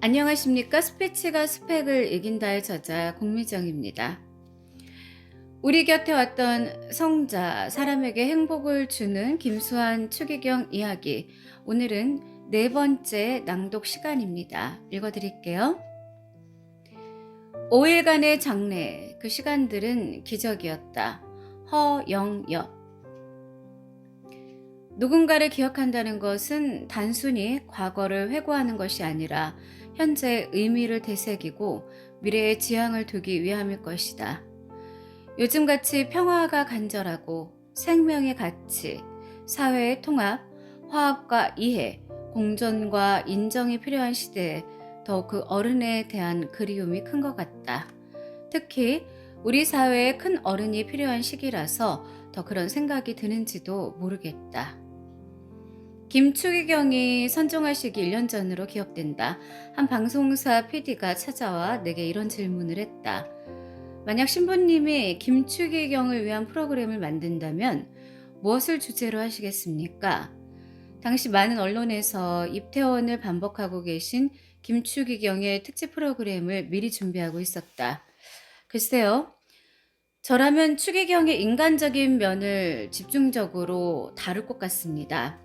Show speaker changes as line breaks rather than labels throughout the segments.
안녕하십니까? 스피치가 스펙을 이긴다의 저자 공미정입니다. 우리 곁에 왔던 성자, 사람에게 행복을 주는 김수환 추기경 이야기. 오늘은 네 번째 낭독 시간입니다. 읽어드릴게요. 5일간의 장례, 그 시간들은 기적이었다. 허영엽. 누군가를 기억한다는 것은 단순히 과거를 회고하는 것이 아니라 현재의 의미를 되새기고 미래의 지향을 두기 위함일 것이다. 요즘같이 평화가 간절하고 생명의 가치, 사회의 통합, 화합과 이해, 공존과 인정이 필요한 시대에 더욱 그 어른에 대한 그리움이 큰 것 같다. 특히 우리 사회에 큰 어른이 필요한 시기라서 더 그런 생각이 드는지도 모르겠다. 김추기경이 선종하시기 1년 전으로 기억된다. 한 방송사 PD가 찾아와 내게 이런 질문을 했다. 만약 신부님이 김추기경을 위한 프로그램을 만든다면 무엇을 주제로 하시겠습니까? 당시 많은 언론에서 입퇴원을 반복하고 계신 김추기경의 특집 프로그램을 미리 준비하고 있었다. 글쎄요. 저라면 추기경의 인간적인 면을 집중적으로 다룰 것 같습니다.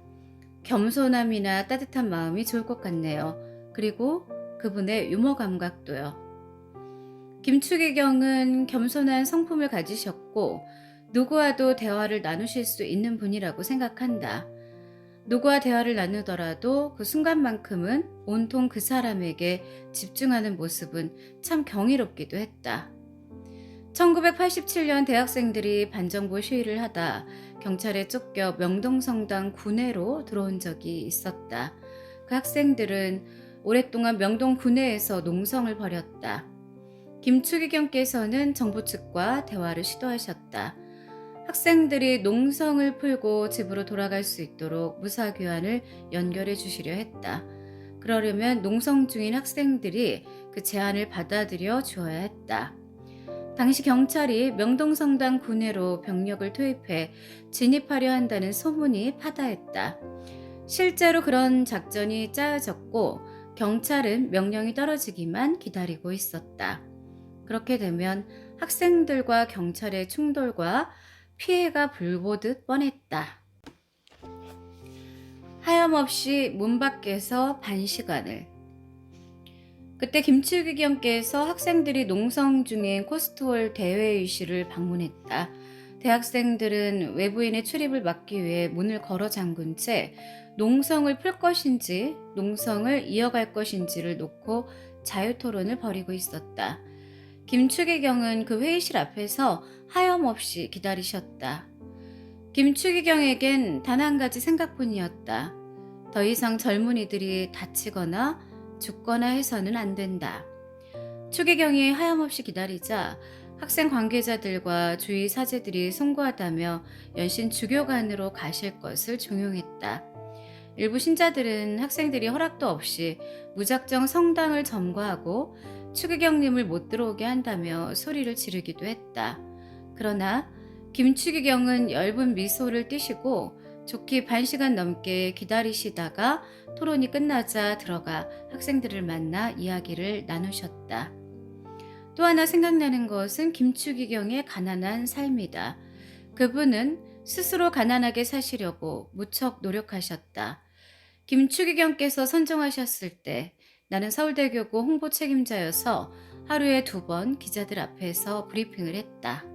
겸손함이나 따뜻한 마음이 좋을 것 같네요. 그리고 그분의 유머 감각도요. 김추기경은 겸손한 성품을 가지셨고 누구와도 대화를 나누실 수 있는 분이라고 생각한다. 누구와 대화를 나누더라도 그 순간만큼은 온통 그 사람에게 집중하는 모습은 참 경이롭기도 했다. 1987년 대학생들이 반정부 시위를 하다 경찰에 쫓겨 명동성당 구내로 들어온 적이 있었다. 그 학생들은 오랫동안 명동 구내에서 농성을 벌였다. 김추기경께서는 정부 측과 대화를 시도하셨다. 학생들이 농성을 풀고 집으로 돌아갈 수 있도록 무사교환을 연결해 주시려 했다. 그러려면 농성 중인 학생들이 그 제안을 받아들여 주어야 했다. 당시 경찰이 명동성당 구내로 병력을 투입해 진입하려 한다는 소문이 파다했다. 실제로 그런 작전이 짜여졌고 경찰은 명령이 떨어지기만 기다리고 있었다. 그렇게 되면 학생들과 경찰의 충돌과 피해가 불보듯 뻔했다. 하염없이 문 밖에서 반 시간을. 그때 김추기경께서 학생들이 농성 중인 코스트홀 대회의실을 방문했다. 대학생들은 외부인의 출입을 막기 위해 문을 걸어 잠근 채 농성을 풀 것인지 농성을 이어갈 것인지를 놓고 자유토론을 벌이고 있었다. 김추기경은 그 회의실 앞에서 하염없이 기다리셨다. 김추기경에겐 단 한 가지 생각뿐이었다. 더 이상 젊은이들이 다치거나 죽거나 해서는 안 된다. 추기경이 하염없이 기다리자 학생 관계자들과 주위 사제들이 송구하다며 연신 주교관으로 가실 것을 종용했다. 일부 신자들은 학생들이 허락도 없이 무작정 성당을 점거하고 추기경님을 못 들어오게 한다며 소리를 지르기도 했다. 그러나 김추기경은 엷은 미소를 띠시고 좋게 반 시간 넘게 기다리시다가 토론이 끝나자 들어가 학생들을 만나 이야기를 나누셨다. 또 하나 생각나는 것은 김추기경의 가난한 삶이다. 그분은 스스로 가난하게 사시려고 무척 노력하셨다. 김추기경께서 선정하셨을 때 나는 서울대교구 홍보 책임자여서 하루에 2번 기자들 앞에서 브리핑을 했다.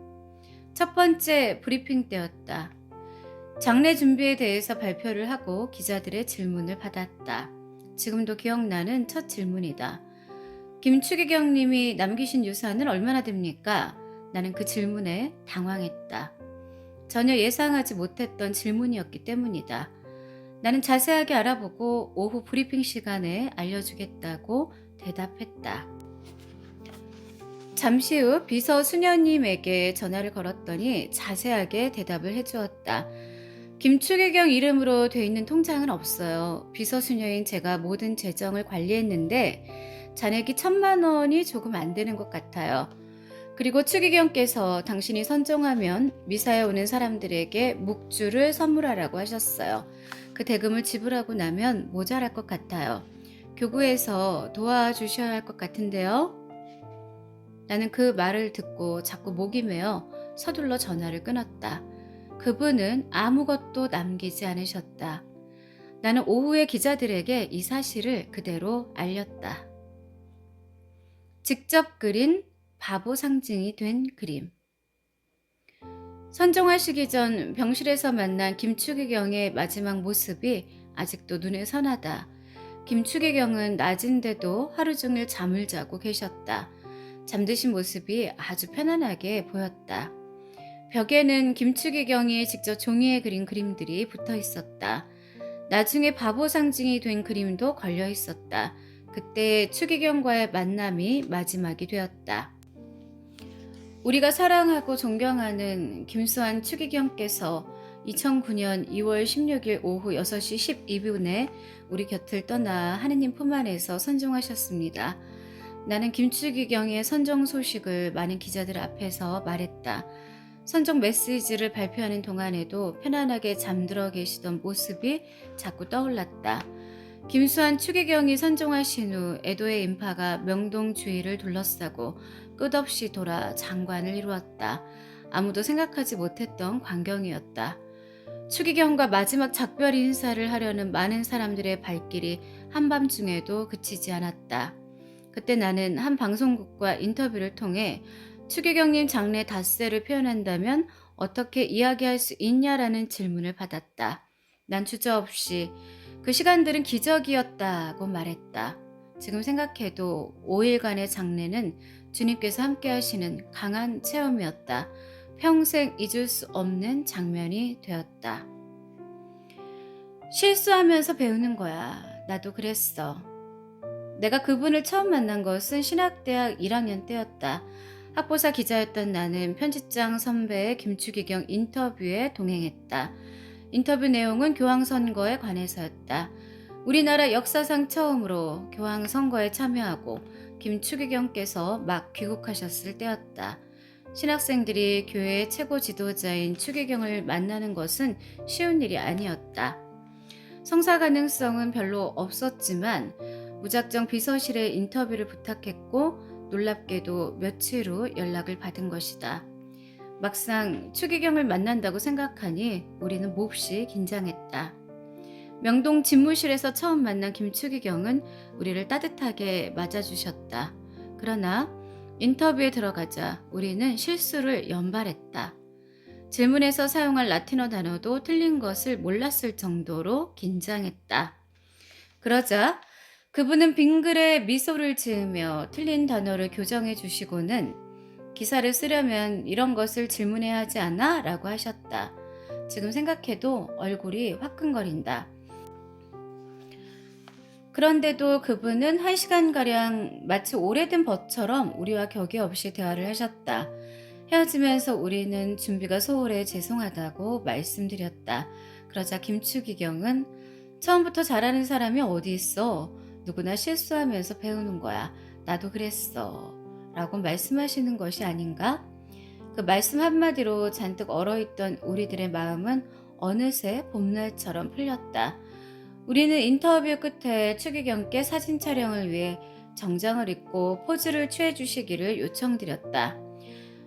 첫 번째 브리핑 때였다. 장례 준비에 대해서 발표를 하고 기자들의 질문을 받았다. 지금도 기억나는 첫 질문이다. 김추기경 님이 남기신 유산은 얼마나 됩니까? 나는 그 질문에 당황했다. 전혀 예상하지 못했던 질문이었기 때문이다. 나는 자세하게 알아보고 오후 브리핑 시간에 알려주겠다고 대답했다. 잠시 후 비서 수녀님에게 전화를 걸었더니 자세하게 대답을 해주었다. 김추기경 이름으로 돼 있는 통장은 없어요. 비서 수녀인 제가 모든 재정을 관리했는데 잔액이 1,000만 원이 조금 안 되는 것 같아요. 그리고 추기경께서 당신이 선종하면 미사에 오는 사람들에게 묵주를 선물하라고 하셨어요. 그 대금을 지불하고 나면 모자랄 것 같아요. 교구에서 도와주셔야 할 것 같은데요. 나는 그 말을 듣고 자꾸 목이 메어 서둘러 전화를 끊었다. 그분은 아무것도 남기지 않으셨다. 나는 오후에 기자들에게 이 사실을 그대로 알렸다. 직접 그린 바보 상징이 된 그림. 선종하시기 전 병실에서 만난 김추기경의 마지막 모습이 아직도 눈에 선하다. 김추기경은 낮인데도 하루 종일 잠을 자고 계셨다. 잠드신 모습이 아주 편안하게 보였다. 벽에는 김추기경이 직접 종이에 그린 그림들이 붙어 있었다. 나중에 바보 상징이 된 그림도 걸려 있었다. 그때 추기경과의 만남이 마지막이 되었다. 우리가 사랑하고 존경하는 김수환 추기경께서 2009년 2월 16일 오후 6시 12분에 우리 곁을 떠나 하느님 품 안에서 선종하셨습니다. 나는 김추기경의 선종 소식을 많은 기자들 앞에서 말했다. 선종 메시지를 발표하는 동안에도 편안하게 잠들어 계시던 모습이 자꾸 떠올랐다. 김수환 추기경이 선종하신 후 애도의 인파가 명동 주위를 둘러싸고 끝없이 돌아 장관을 이루었다. 아무도 생각하지 못했던 광경이었다. 추기경과 마지막 작별 인사를 하려는 많은 사람들의 발길이 한밤중에도 그치지 않았다. 그때 나는 한 방송국과 인터뷰를 통해 추기경님 장래 닷새를 표현한다면 어떻게 이야기할 수 있냐라는 질문을 받았다. 난 주저없이 그 시간들은 기적이었다고 말했다. 지금 생각해도 5일간의 장례는 주님께서 함께 하시는 강한 체험이었다. 평생 잊을 수 없는 장면이 되었다. 실수하면서 배우는 거야. 나도 그랬어. 내가 그분을 처음 만난 것은 신학대학 1학년 때였다. 학보사 기자였던 나는 편집장 선배의 김추기경 인터뷰에 동행했다. 인터뷰 내용은 교황선거에 관해서였다. 우리나라 역사상 처음으로 교황선거에 참여하고 김추기경께서 막 귀국하셨을 때였다. 신학생들이 교회의 최고 지도자인 추기경을 만나는 것은 쉬운 일이 아니었다. 성사 가능성은 별로 없었지만 무작정 비서실에 인터뷰를 부탁했고 놀랍게도 며칠 후 연락을 받은 것이다. 막상 추기경을 만난다고 생각하니 우리는 몹시 긴장했다. 명동 집무실에서 처음 만난 김추기경은 우리를 따뜻하게 맞아주셨다. 그러나 인터뷰에 들어가자 우리는 실수를 연발했다. 질문에서 사용할 라틴어 단어도 틀린 것을 몰랐을 정도로 긴장했다. 그러자 그분은 빙글에 미소를 지으며 틀린 단어를 교정해 주시고는 기사를 쓰려면 이런 것을 질문해야 하지 않아? 라고 하셨다. 지금 생각해도 얼굴이 화끈거린다. 그런데도 그분은 1시간가량 마치 오래된 벗처럼 우리와 격이 없이 대화를 하셨다. 헤어지면서 우리는 준비가 소홀해 죄송하다고 말씀드렸다. 그러자 김추기경은 처음부터 잘하는 사람이 어디 있어? 누구나 실수하면서 배우는 거야. 나도 그랬어. 라고 말씀하시는 것이 아닌가? 그 말씀 한마디로 잔뜩 얼어있던 우리들의 마음은 어느새 봄날처럼 풀렸다. 우리는 인터뷰 끝에 추기경께 사진 촬영을 위해 정장을 입고 포즈를 취해 주시기를 요청드렸다.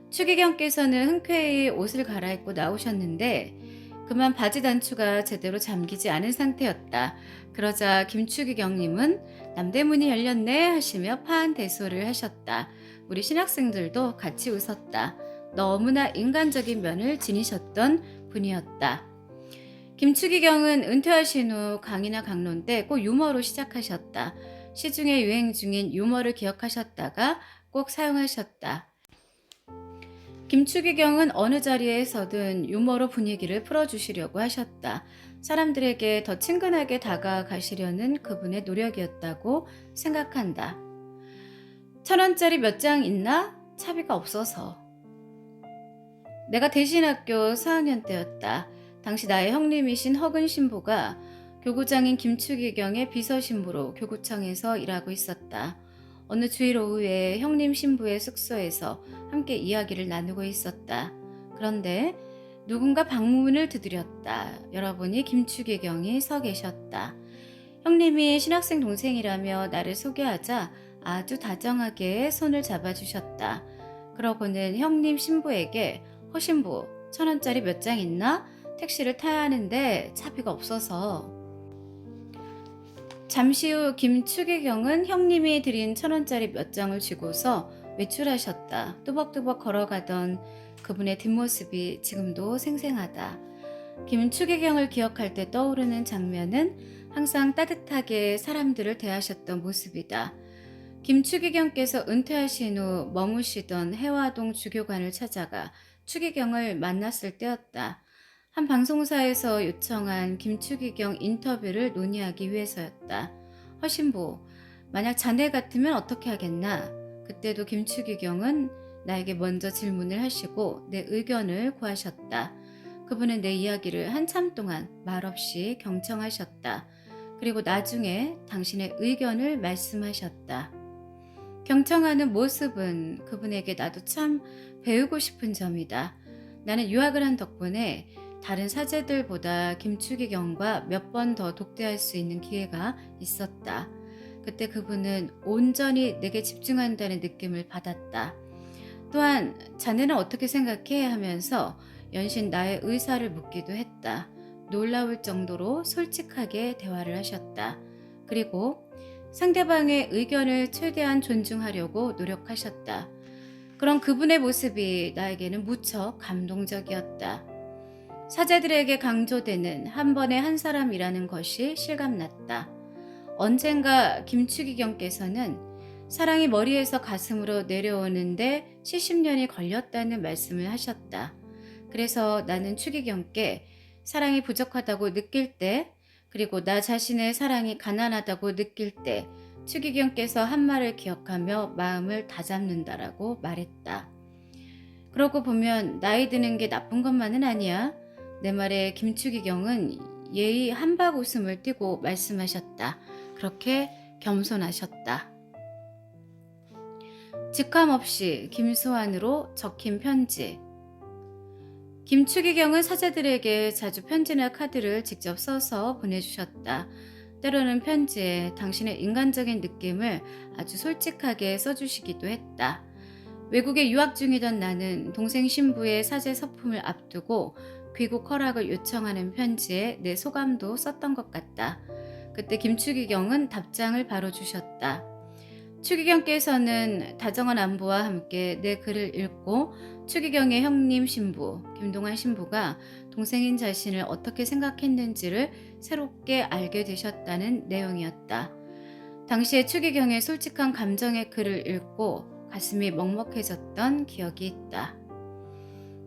추기경께서는 흔쾌히 옷을 갈아입고 나오셨는데 그만 바지 단추가 제대로 잠기지 않은 상태였다. 그러자 김추기경님은 남대문이 열렸네 하시며 파한대소를 하셨다. 우리 신학생들도 같이 웃었다. 너무나 인간적인 면을 지니셨던 분이었다. 김추기경은 은퇴하신 후 강의나 강론 때 꼭 유머로 시작하셨다. 시중에 유행 중인 유머를 기억하셨다가 꼭 사용하셨다. 김추기경은 어느 자리에서든 유머로 분위기를 풀어주시려고 하셨다. 사람들에게 더 친근하게 다가가시려는 그분의 노력이었다고 생각한다. 1,000원짜리 몇 장 있나? 차비가 없어서. 내가 대신학교 4학년 때였다. 당시 나의 형님이신 허근 신부가 교구장인 김추기경의 비서신부로 교구청에서 일하고 있었다. 어느 주일 오후에 형님 신부의 숙소에서 함께 이야기를 나누고 있었다. 그런데 누군가 방문을 두드렸다. 열어보니 김추기경이 서 계셨다. 형님이 신학생 동생이라며 나를 소개하자 아주 다정하게 손을 잡아주셨다. 그러고는 형님 신부에게 허신부 1,000원짜리 몇 장 있나? 택시를 타야 하는데 차비가 없어서. 잠시 후 김추기경은 형님이 드린 1,000원짜리 몇 장을 쥐고서 외출하셨다. 뚜벅뚜벅 걸어가던 그분의 뒷모습이 지금도 생생하다. 김추기경을 기억할 때 떠오르는 장면은 항상 따뜻하게 사람들을 대하셨던 모습이다. 김추기경께서 은퇴하신 후 머무시던 해화동 주교관을 찾아가 추기경을 만났을 때였다. 한 방송사에서 요청한 김추기경 인터뷰를 논의하기 위해서였다. 허신부, 만약 자네 같으면 어떻게 하겠나? 그때도 김추기경은 나에게 먼저 질문을 하시고 내 의견을 구하셨다. 그분은 내 이야기를 한참 동안 말없이 경청하셨다. 그리고 나중에 당신의 의견을 말씀하셨다. 경청하는 모습은 그분에게 나도 참 배우고 싶은 점이다. 나는 유학을 한 덕분에 다른 사제들보다 김추기경과 몇 번 더 독대할 수 있는 기회가 있었다. 그때 그분은 온전히 내게 집중한다는 느낌을 받았다. 또한 자네는 어떻게 생각해? 하면서 연신 나의 의사를 묻기도 했다. 놀라울 정도로 솔직하게 대화를 하셨다. 그리고 상대방의 의견을 최대한 존중하려고 노력하셨다. 그런 그분의 모습이 나에게는 무척 감동적이었다. 사제들에게 강조되는 한 번에 한 사람이라는 것이 실감났다. 언젠가 김추기경께서는 사랑이 머리에서 가슴으로 내려오는데 70년이 걸렸다는 말씀을 하셨다. 그래서 나는 추기경께 사랑이 부족하다고 느낄 때, 그리고 나 자신의 사랑이 가난하다고 느낄 때 추기경께서 한 말을 기억하며 마음을 다잡는다라고 말했다. 그러고 보면 나이 드는 게 나쁜 것만은 아니야. 내 말에 김추기경은 예의 한박 웃음을 띠고 말씀하셨다. 그렇게 겸손하셨다. 직함 없이 김수환으로 적힌 편지. 김추기경은 사제들에게 자주 편지나 카드를 직접 써서 보내주셨다. 때로는 편지에 당신의 인간적인 느낌을 아주 솔직하게 써주시기도 했다. 외국에 유학 중이던 나는 동생 신부의 사제 서품을 앞두고 귀국 허락을 요청하는 편지에 내 소감도 썼던 것 같다. 그때 김추기경은 답장을 바로 주셨다. 추기경께서는 다정한 안부와 함께 내 글을 읽고 추기경의 형님 신부, 김동환 신부가 동생인 자신을 어떻게 생각했는지를 새롭게 알게 되셨다는 내용이었다. 당시에 추기경의 솔직한 감정의 글을 읽고 가슴이 먹먹해졌던 기억이 있다.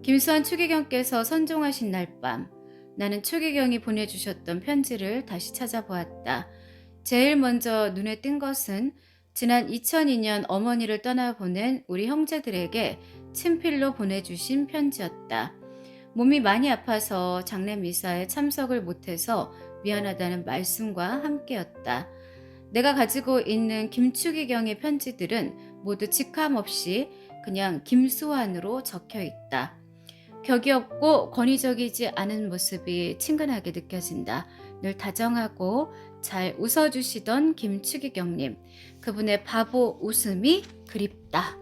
김수환 추기경께서 선종하신 날 밤, 나는 추기경이 보내주셨던 편지를 다시 찾아보았다. 제일 먼저 눈에 띈 것은 지난 2002년 어머니를 떠나보낸 우리 형제들에게 친필로 보내주신 편지였다. 몸이 많이 아파서 장례 미사에 참석을 못해서 미안하다는 말씀과 함께였다. 내가 가지고 있는 김추기경의 편지들은 모두 직함 없이 그냥 김수환으로 적혀 있다. 격이 없고 권위적이지 않은 모습이 친근하게 느껴진다. 늘 다정하고 잘 웃어주시던 김추기경님, 그분의 바보 웃음이 그립다.